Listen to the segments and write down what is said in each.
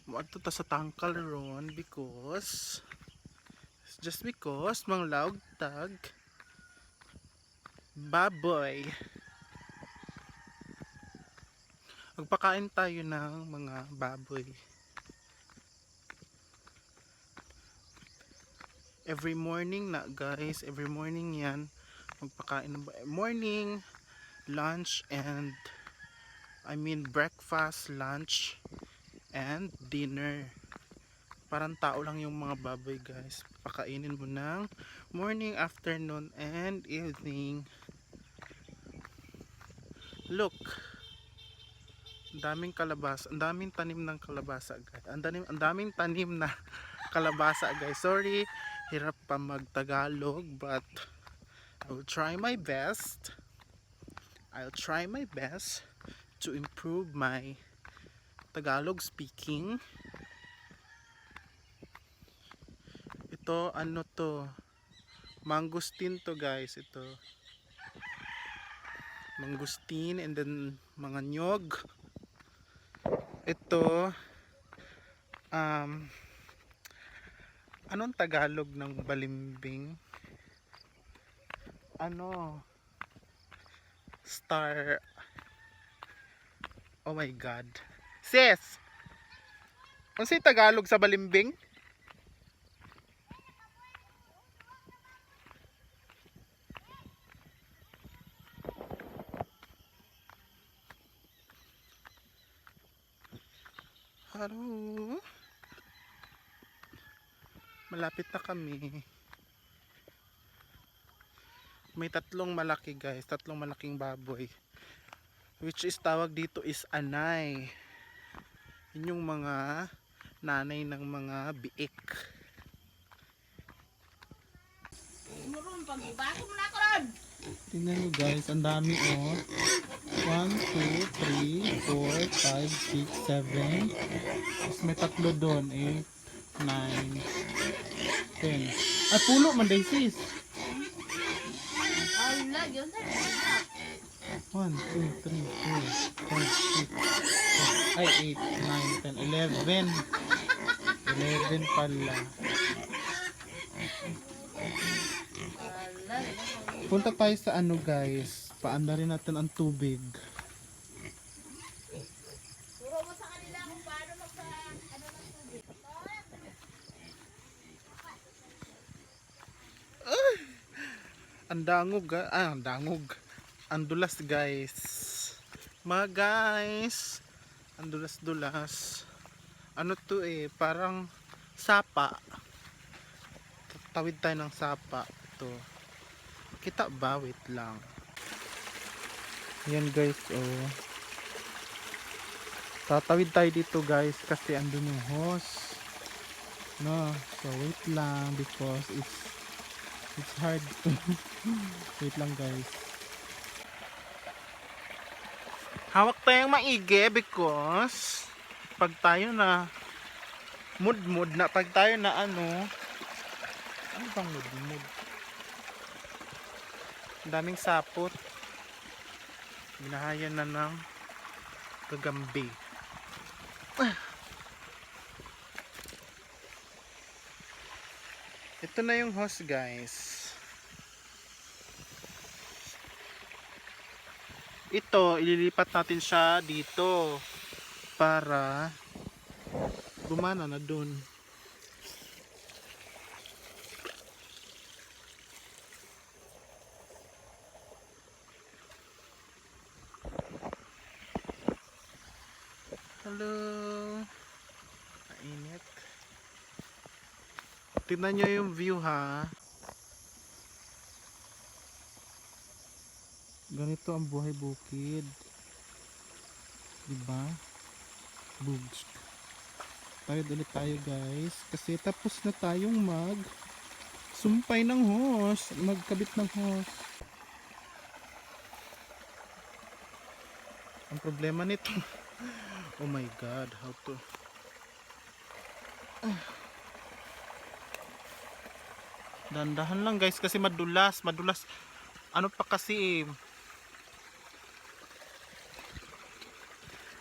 Muadto ta sa tangkal ron just because manglaog tag baboy. Magpakain tayo ng mga baboy. Every morning na guys, every morning yan. Magpakain ng morning, lunch, and breakfast, lunch, and dinner. Parang tao lang yung mga baboy guys. Pakainin mo ng morning, afternoon, and evening. Look, ang daming kalabasa, ang daming tanim ng kalabasa guys. Ang daming tanim na kalabasa guys. Sorry, hirap pa mag-Tagalog, but I will try my best. I'll try my best to improve my Tagalog speaking. Ito, ano to? Mangustin to guys, ito. Mangustin, and then mga nyog. Ito, anong Tagalog ng balimbing? Ano? Star. Oh my God. Sis! Ano si Tagalog sa balimbing? Hello? Malapit na kami. May tatlong malaki guys, tatlong malaking baboy. Which is tawag dito is anay. Yun yung mga nanay ng mga biik. Tingnan nyo guys, ang dami oh. 1, 2, 3, 4, 5, 6, 7. Tapos may tatlo doon, 8, 9, 10. Ay, pulo man day sis. 1, 2, 3, 4, 5, 6, 7, ay 8, 9, 10, 11. 11 pala. Punta tayo sa ano guys, paanda rin natin ang tubig. Ang dangog, ang dangog. Ang dulas guys. Mga guys, ang dulas-dulas. Ano to parang sapa. Tawid tayo ng sapa. Ito. Kita ba? Wait lang. Yan guys, oh. Tatawid tayo dito guys kasi andun yung hose. No, so wait lang because it's hard to wait lang guys. Hawak tayong maigi because pag tayo na mood na pag tayo na ano bang mood ang daming sapot, binahayan na ng gagambi. Ito na yung hose guys. Ito, ililipat natin siya dito para gumana na dun. Hello. Mainit. Tingnan nyo yung view ha. Ganito ang buhay bukid. Diba? Bugs. Tayo ulit tayo guys. Kasi tapos na tayong sumpay ng hose. Magkabit ng hose. Ang problema nito. Oh my God. How to... Dandahan lang guys kasi madulas. Ano pa kasi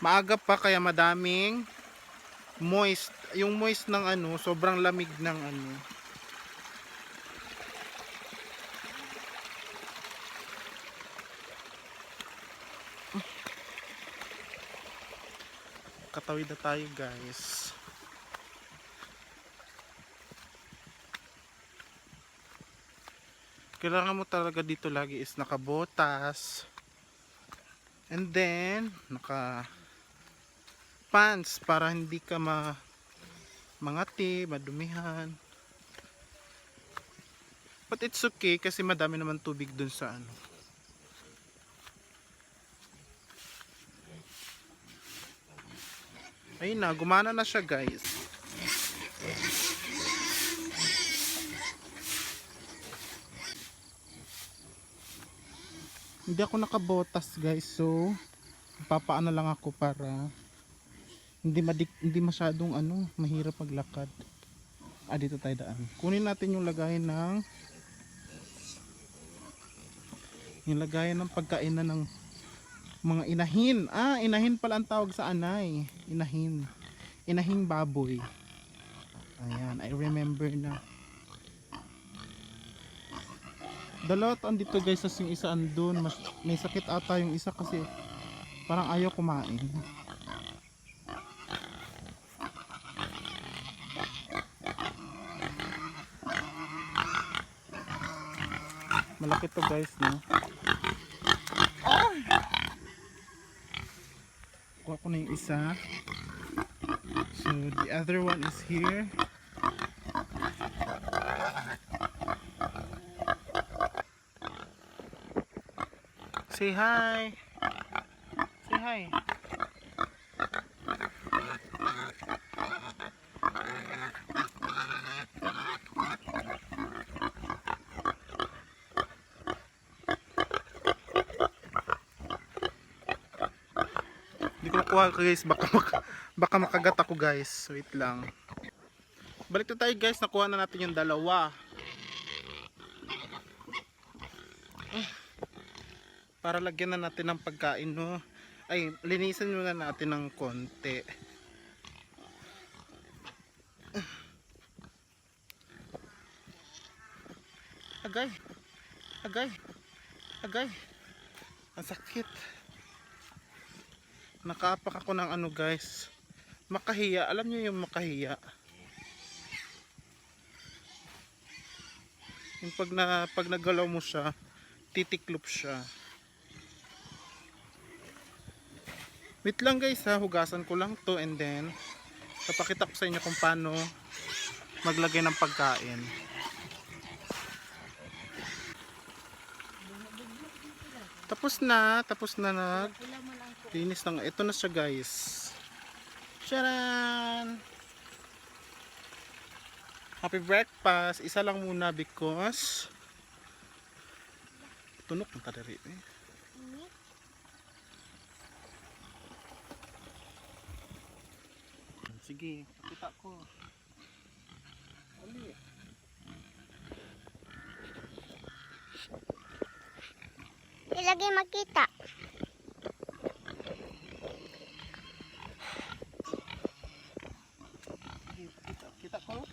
maaga pa kaya madaming moist, yung moist ng ano, sobrang lamig ng ano. Katawid na tayo guys. Kailangan mo talaga dito lagi is nakabotas. And then, naka pants para hindi ka mangati, madumihan. But it's okay kasi madami naman tubig dun sa ano. Ayun na, gumana na siya guys. Hindi ako nakabotas guys, so papaano lang ako para hindi masyadong ano, mahirap maglakad. Dito tayo daan. Kunin natin yung lagayan ng pagkainan ng mga inahin. Inahin pala ang tawag sa anay. Inahing baboy. Ayan, I remember na. Dalawa to andito guys, as yung isa andun. May sakit ata yung isa kasi parang ayaw kumain. Malaki to guys, no? Kuha ko na yung isa. So the other one is here. Say hi. Say hi. Hindi ko nakuha guys, baka makagat ako guys. Wait lang. Balik na tayo guys, nakuha na natin yung dalawa. Para lagyan na natin ng pagkain, no? Ay, linisan muna natin ng konti. Agay. Ang sakit. Nakaapak ako ng ano guys. Makahiya. Alam niyo yung makahiya? Yung pag nagalaw mo siya, titiklop siya. Wait lang guys ha, hugasan ko lang to and then papakita ko sa inyo kung paano maglagay ng pagkain. Tapos na linis na nga. Ito na siya guys. Charan! Happy breakfast. Isa lang muna because tunok ng kadari eh. Sige, pakita ko. Ali. Ilagay makita. Kita ko.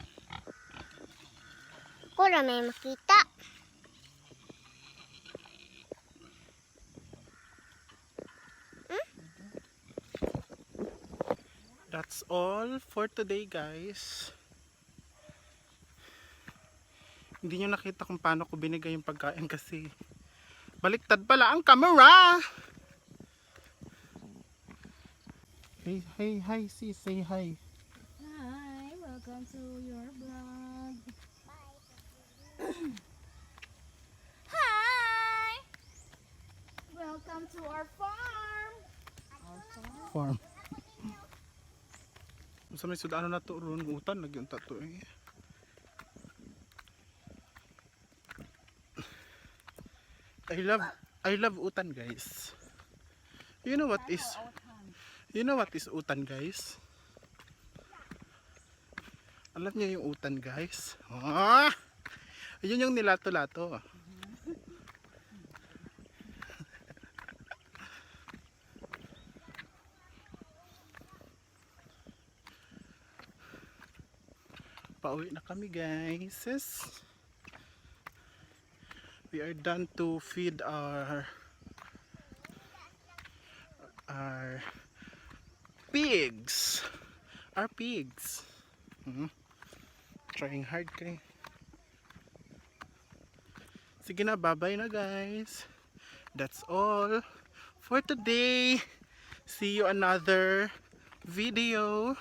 Kura may makita. That's all for today guys. Hindi nyo nakita kung paano ko binigay yung pagkain kasi baliktad pala ang camera. Hi sis, say hi. Hi, welcome to your vlog. Hi! Welcome to our farm. Farm. Sa may sudano na to ron, utan lagi unta to eh. I love utan guys. You know what is utan guys? Alam niyo yung utan guys? Yun yung nilato-lato. Pauwi na kami guys. Sis. We are done to feed our pigs. Our pigs. Trying hard kay. Sige na, bye-bye na guys. That's all for today. See you another video.